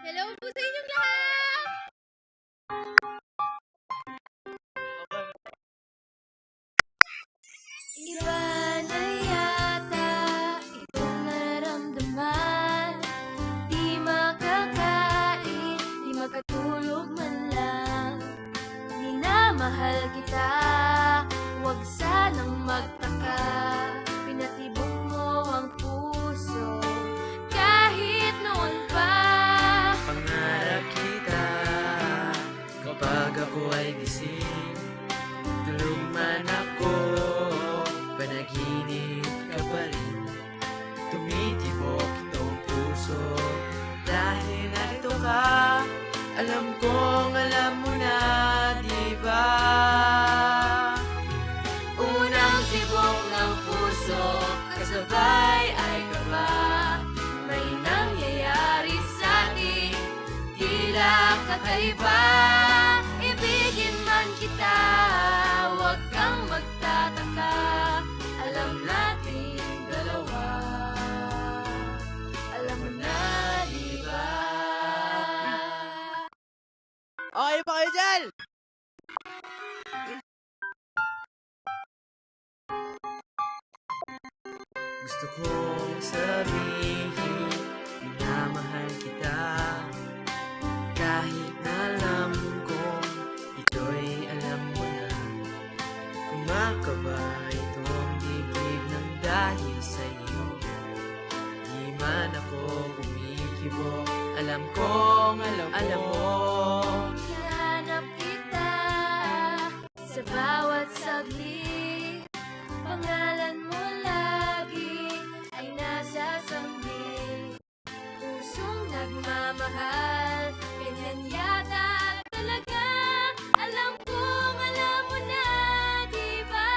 Hello po sa inyong lahat! Iba na yata itong nararamdaman. Di makakain, di makatulog man lang. Minamahal kita, huwag sanang magtaka. Pinatibok mo ang puso, kahit noon pa. Pangarap kita kapag ako ay gising. Tulog man ako, panaginip ka pa rin. Tumitibok itong puso dahil narito ka. Alam kong alam mo na, di ba? Unang tibok ng puso, kasabay ay kaba. May nangyayari sa atin, tila kakaiba. Ibigin man kita, huwag kang magtataka. Alam natin dalawa, alam mo na, di ba? Okay pa kayo dyan? Gusto kong sabihin, minamahal kita. Kahit na alam kong ito'y alam mo na. Kumakaba itong dibdib ng dahil sa iyo. Di man ako kumikibo, alam kong alam mo. Hinahanap kita sa bawat saglit. Pangalan mo lagi ay nasa sanggit. Pusong nagmamahal, ganyan yata talaga. Alam kong alam mo na, di ba?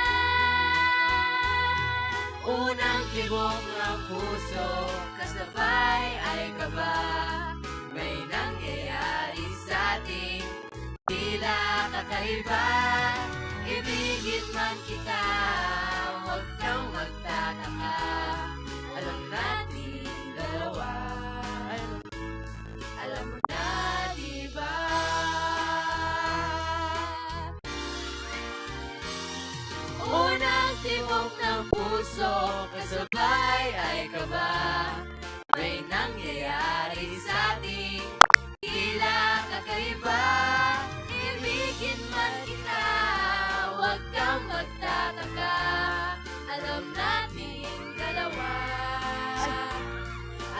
Unang tibok ng puso, kasabay ay kaba. May nangyayari sa atin, tila kakaiba. Ibigin man kita, huwag kang magtataka. Alam natin dalawa, alam mo na, di ba? Unang tibok ng puso, kasabay ay kaba. May nangyayari sa atin, tila kakaiba. Ibigin man kita, huwag kang magtataka. Alam natin dalawa,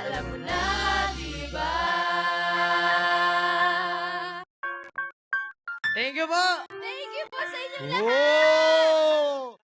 alam mo na, di ba? Thank you po! Thank you po sa inyong lahat! Oh!